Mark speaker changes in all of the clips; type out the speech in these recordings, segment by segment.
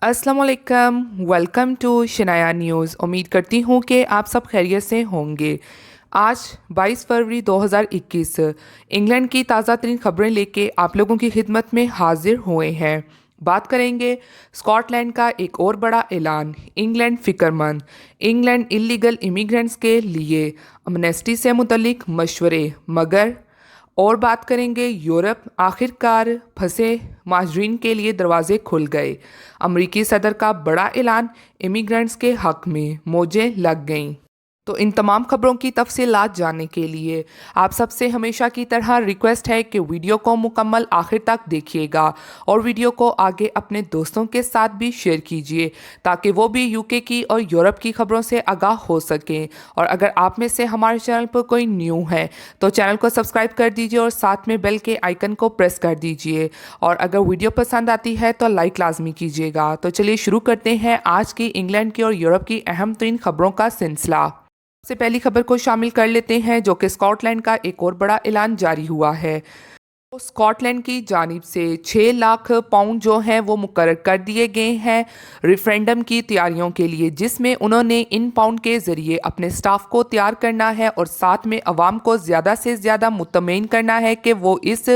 Speaker 1: अस्सलाम वालेकुम। Welcome to Shanaya news. उम्मीद करती हूँ कि आप सब खैरियत से होंगे। आज 22 फरवरी 2021 इंग्लैंड की ताज़ा तरीन खबरें लेके आप लोगों की खिदमत में हाजिर हुए हैं। बात करेंगे स्कॉटलैंड का एक और बड़ा ऐलान। इंग्लैंड फ़िक्रमंद। इंग्लैंड इलीगल इमिग्रेंट्स के लिए अमनेस्टी से मुतल्लिक मशवरे। मगर और बात करेंगे यूरोप, आखिरकार फंसे माजरीन के लिए दरवाजे खुल गए। अमरीकी सदर का बड़ा ऐलान, इमिग्रेंट्स के हक में मौजें लग गईं। तो इन तमाम खबरों की तफसीलात जानने के लिए आप सबसे हमेशा की तरह रिक्वेस्ट है कि वीडियो को मुकम्मल आखिर तक देखिएगा और वीडियो को आगे अपने दोस्तों के साथ भी शेयर कीजिए ताकि वो भी यूके की और यूरोप की खबरों से आगाह हो सकें। और अगर आप में से हमारे चैनल पर कोई न्यू है तो चैनल को सब्सक्राइब कर दीजिए और साथ में बेल के आइकन को प्रेस कर दीजिए। और अगर वीडियो पसंद आती है तो लाइक लाजमी कीजिएगा। तो चलिए शुरू करते हैं आज की इंग्लैंड की और यूरोप की अहम तरीन खबरों का सिलसिला। सबसे पहली खबर को शामिल कर लेते हैं जो कि स्कॉटलैंड का एक और बड़ा ऐलान जारी हुआ है। तो स्कॉटलैंड की जानिब से 6 लाख पाउंड जो हैं वो मुकर्रर कर दिए गए हैं रेफरेंडम की तैयारियों के लिए, जिसमें उन्होंने इन पाउंड के ज़रिए अपने स्टाफ को तैयार करना है और साथ में अवाम को ज़्यादा से ज़्यादा मुतमईन करना है कि वो इस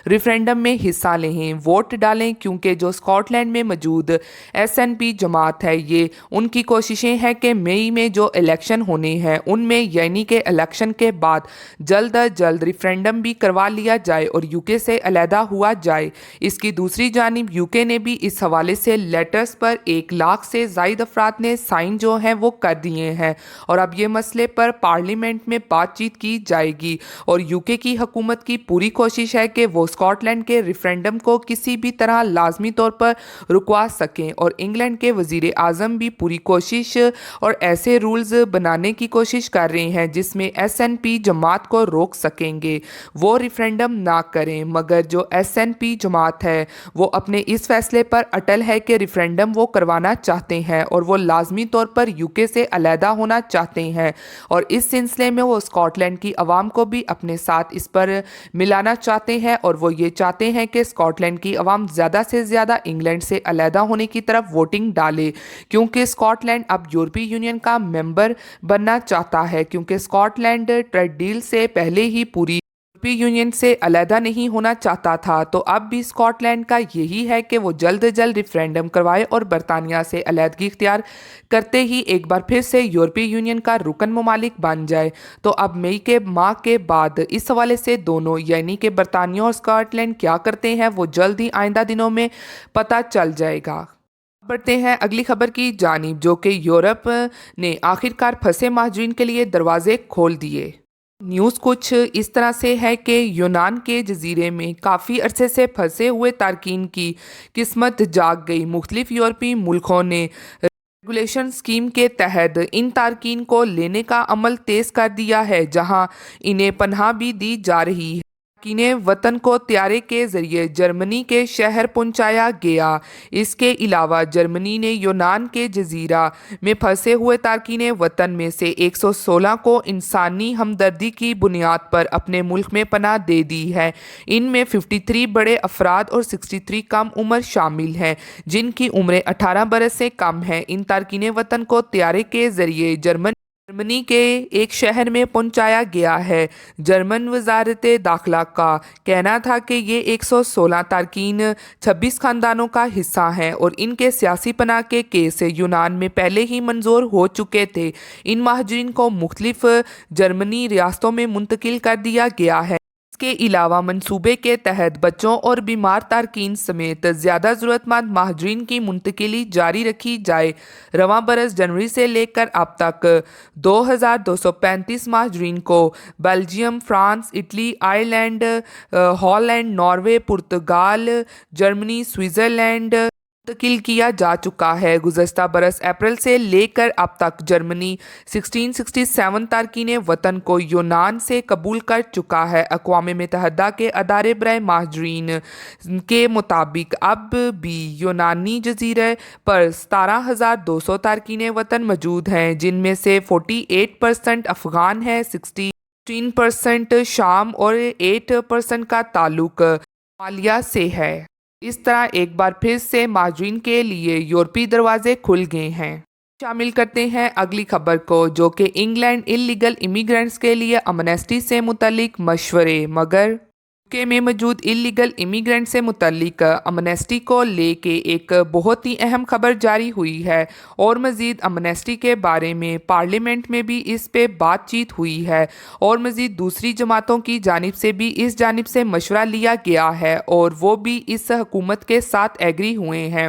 Speaker 1: रेफरेंडम में हिस्सा लें, वोट डालें। क्योंकि जो स्कॉटलैंड में मौजूद SNP जमात है, ये उनकी कोशिशें हैं कि मई में जो इलेक्शन होने हैं उनमें यानी कि इलेक्शन के बाद जल्द अज जल्द रेफरेंडम भी करवा लिया जाए और यूके से अलहदा हुआ जाए। इसकी दूसरी जानिब यूके ने भी इस हवाले से लेटर्स पर 1 लाख से ज़ायद अफराद ने साइन जो हैं वो कर दिए हैं और अब ये मसले पर पार्लियामेंट में बातचीत की जाएगी। और यूके की हुकूमत की पूरी कोशिश है कि वो स्कॉटलैंड के रेफरेंडम को किसी भी तरह लाजमी तौर पर रुकवा सकें और इंग्लैंड के वज़ीर आज़म भी पूरी कोशिश और ऐसे रूल्स बनाने की कोशिश कर रहे हैं जिसमें SNP जमात को रोक सकेंगे वो रेफरेंडम ना करें। मगर जो SNP जमात है वो अपने इस फैसले पर अटल है कि रेफरेंडम वो करवाना चाहते हैं और वो लाजमी तौर पर यूके से अलहदा होना चाहते हैं। और इस सिलसिले में वो स्कॉटलैंड की आवाम को भी अपने साथ इस पर मिलाना चाहते हैं और वो ये चाहते हैं कि स्कॉटलैंड की आवाम ज़्यादा से ज़्यादा इंग्लैंड से अलहदा होने की तरफ वोटिंग डाले, क्योंकि स्कॉटलैंड अब यूरोपीय यूनियन का मेंबर बनना चाहता है। क्योंकि स्कॉटलैंड ट्रेड डील से पहले ही पूरी यूरोपीय यूनियन से अलहदा नहीं होना चाहता था, तो अब भी स्कॉटलैंड का यही है कि वो जल्द जल्द रेफरेंडम करवाए और बरतानिया से अलहदगी इख्तियार करते ही एक बार फिर से यूरोपीय यूनियन का रुकन ममालिक बन जाए। तो अब मई के माह के बाद इस हवाले से दोनों यानी कि बरतानिया और स्कॉटलैंड क्या करते हैं वो जल्द ही आइंदा दिनों में पता चल जाएगा। बढ़ते हैं अगली खबर की जानिब जो कि यूरोप ने आखिरकार फंसे महाजरीन के लिए दरवाजे खोल दिए। न्यूज़ कुछ इस तरह से है कि यूनान के जजीरे में काफ़ी अरसे से फंसे हुए तारकीन की किस्मत जाग गई। मुख्तलिफ यूरोपीय मुल्कों ने रेगुलेशन स्कीम के तहत इन तारकीन को लेने का अमल तेज़ कर दिया है, जहां इन्हें पनाह भी दी जा रही है। तारकीन वतन को त्यारे के ज़रिए जर्मनी के शहर पहुंचाया गया। इसके अलावा जर्मनी ने यूनान के जजीरा में फंसे हुए तारकीन वतन में से 116 को इंसानी हमदर्दी की बुनियाद पर अपने मुल्क में पनाह दे दी है। इनमें 53 बड़े अफराद और 63 कम उम्र शामिल हैं जिनकी उम्रें 18 बरस से कम हैं। इन तारकीन वतन को त्यारे के ज़रिए जर्मनी के एक शहर में पहुंचाया गया है। जर्मन वजारत दाखिला का कहना था कि ये 116 तारकीन 26 खानदानों का हिस्सा हैं और इनके सियासी पनाह के केस यूनान में पहले ही मंजूर हो चुके थे। इन महाजरीन को मुख्तलिफ जर्मनी रियासतों में मुंतकिल कर दिया गया है। इसके अलावा मंसूबे के तहत बच्चों और बीमार तारकीन समेत ज़्यादा ज़रूरतमंद महाजरीन की मुंतकिली जारी रखी जाए। रवां बरस जनवरी से लेकर अब तक 2235 महाजरीन को Belgium, France, Italy, Ireland, Holland, Norway, पुर्तगाल, जर्मनी, स्विट्ज़रलैंड मुंतकिल किया जा चुका है। गुज़श्ता बरस अप्रैल से लेकर अब तक जर्मनी 1667 तारकीन वतन को यूनान से कबूल कर चुका है। अक़वाम मुत्तहिदा के अदारे बराए महाजरीन के मुताबिक अब भी यूनानी जजीरे पर 17,200 तारकीन वतन मौजूद हैं, जिनमें से 48% अफ़गान है, 16% शाम और 8% का ताल्लुक सोमालिया से है। اس طرح ایک بار پھر سے مہاجرین کے لیے یورپی دروازے کھل گئے ہیں۔ شامل کرتے ہیں اگلی خبر کو، جو کہ انگلینڈ انلیگل امیگرینٹس کے لیے امنیسٹی سے متعلق مشورے، مگر یوکے میں موجود انلیگل امیگرینٹ سے متعلق امنیسٹی کو لے کے ایک بہت ہی اہم خبر جاری ہوئی ہے، اور مزید امنیسٹی کے بارے میں پارلیمنٹ میں بھی اس پہ بات چیت ہوئی ہے، اور مزید دوسری جماعتوں کی جانب سے بھی اس جانب سے مشورہ لیا گیا ہے، اور وہ بھی اس حکومت کے ساتھ ایگری ہوئے ہیں۔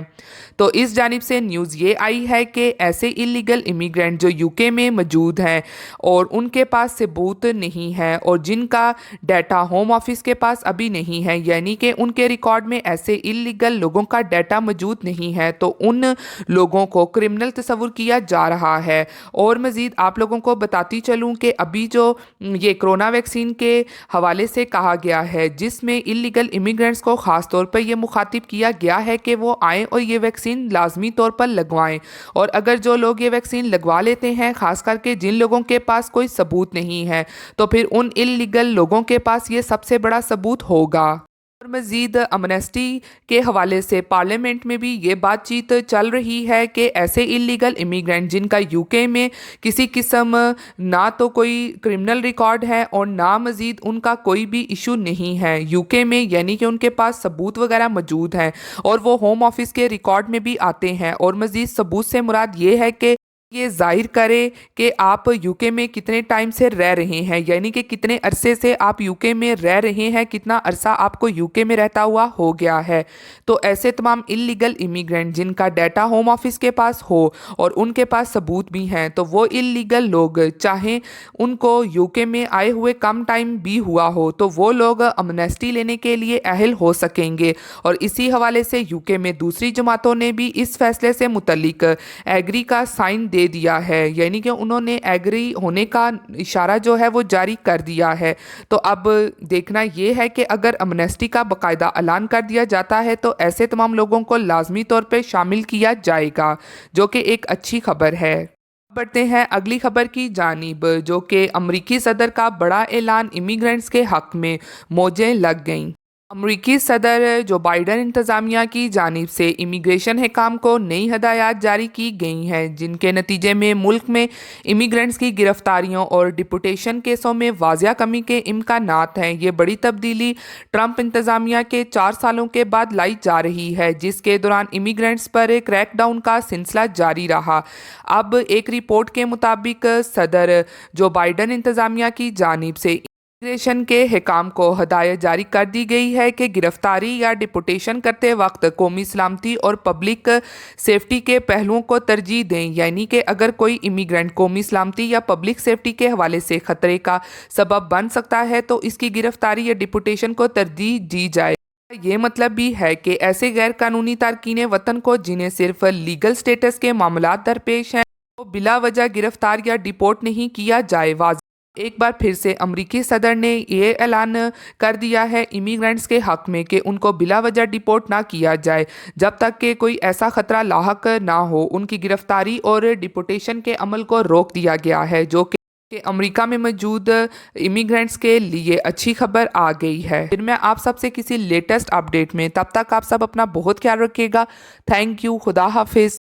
Speaker 1: تو اس جانب سے نیوز یہ آئی ہے کہ ایسے انلیگل امیگرینٹ جو یوکے میں موجود ہیں اور ان کے پاس ثبوت نہیں ہے اور جن کا ڈیٹا ہوم آفس کے پاس ابھی نہیں ہے، یعنی کہ ان کے ریکارڈ میں ایسے انلیگل لوگوں کا ڈیٹا موجود نہیں ہے، تو ان لوگوں کو کرمنل تصور کیا جا رہا ہے۔ اور مزید آپ لوگوں کو بتاتی چلوں کہ ابھی جو یہ کرونا ویکسین کے حوالے سے کہا گیا ہے، جس میں انلیگل امیگرینٹس کو خاص طور پر یہ مخاطب کیا گیا ہے کہ وہ آئیں اور یہ ویکسین لازمی طور پر لگوائیں، اور اگر جو لوگ یہ ویکسین لگوا لیتے ہیں، خاص کر کے جن لوگوں کے پاس کوئی ثبوت نہیں ہے، تو پھر ان انلیگل لوگوں کے پاس یہ سب سے بڑا ثبوت ہوگا۔ اور مزید امنیسٹی کے حوالے سے پارلیمنٹ میں بھی یہ بات چیت چل رہی ہے کہ ایسے انلیگل امیگرینٹ جن کا یوکے میں کسی قسم نہ تو کوئی کرمنل ریکارڈ ہے اور نہ مزید ان کا کوئی بھی ایشو نہیں ہے یوکے میں، یعنی کہ ان کے پاس ثبوت وغیرہ موجود ہیں اور وہ ہوم آفس کے ریکارڈ میں بھی آتے ہیں، اور مزید ثبوت سے مراد یہ ہے کہ یہ ظاہر کرے کہ آپ یوکے میں کتنے ٹائم سے رہ رہے ہیں، یعنی کہ کتنے عرصے سے آپ یوکے میں رہ رہے ہیں، کتنا عرصہ آپ کو یوکے میں رہتا ہوا ہو گیا ہے۔ تو ایسے تمام انلیگل امیگرینٹ جن کا ڈیٹا ہوم آفس کے پاس ہو اور ان کے پاس ثبوت بھی ہیں، تو وہ انلیگل لوگ چاہیں ان کو یوکے میں آئے ہوئے کم ٹائم بھی ہوا ہو، تو وہ لوگ امنیسٹی لینے کے لیے اہل ہو سکیں گے۔ اور اسی حوالے سے یوکے میں دوسری جماعتوں نے بھی اس فیصلے سے متعلق ایگری کا سائن دے دیا ہے، یعنی کہ انہوں نے ایگری ہونے کا اشارہ جو ہے وہ جاری کر دیا ہے۔ تو اب دیکھنا یہ ہے کہ اگر امنیسٹی کا باقاعدہ اعلان کر دیا جاتا ہے تو ایسے تمام لوگوں کو لازمی طور پہ شامل کیا جائے گا، جو کہ ایک اچھی خبر ہے۔ بڑھتے ہیں اگلی خبر کی جانب، جو کہ امریکی صدر کا بڑا اعلان، امیگرینٹس کے حق میں موجیں لگ گئیں۔ امریکی صدر جو بائیڈن انتظامیہ کی جانب سے امیگریشن حکام کو نئی ہدایات جاری کی گئی ہیں، جن کے نتیجے میں ملک میں امیگرینٹس کی گرفتاریوں اور ڈپورٹیشن کیسوں میں واضح کمی کے امکانات ہیں۔ یہ بڑی تبدیلی ٹرمپ انتظامیہ کے 4 سالوں کے بعد لائی جا رہی ہے، جس کے دوران امیگرینٹس پر کریک ڈاؤن کا سلسلہ جاری رہا۔ اب ایک رپورٹ کے مطابق صدر جو بائیڈن انتظامیہ کی جانب سے امیگریشن کے حکام کو ہدایت جاری کر دی گئی ہے کہ گرفتاری یا ڈپورٹیشن کرتے وقت قومی سلامتی اور پبلک سیفٹی کے پہلوؤں کو ترجیح دیں، یعنی کہ اگر کوئی امیگرینٹ قومی سلامتی یا پبلک سیفٹی کے حوالے سے خطرے کا سبب بن سکتا ہے تو اس کی گرفتاری یا ڈپورٹیشن کو ترجیح دی جائے۔ یہ مطلب بھی ہے کہ ایسے غیر قانونی تارکین وطن کو جنہیں صرف لیگل سٹیٹس کے معاملات درپیش ہیں، وہ بلا وجہ گرفتار یا ڈپورٹ نہیں کیا جائے۔ واضح ایک بار پھر سے امریکی صدر نے یہ اعلان کر دیا ہے امیگرینٹس کے حق میں کہ ان کو بلا وجہ ڈپورٹ نہ کیا جائے جب تک کہ کوئی ایسا خطرہ لاحق نہ ہو۔ ان کی گرفتاری اور ڈپورٹیشن کے عمل کو روک دیا گیا ہے، جو کہ امریکہ میں موجود امیگرینٹس کے لیے اچھی خبر آ گئی ہے۔ پھر میں آپ سب سے کسی لیٹسٹ اپڈیٹ میں، تب تک آپ سب اپنا بہت خیال رکھیے گا۔ تھینک یو، خدا حافظ۔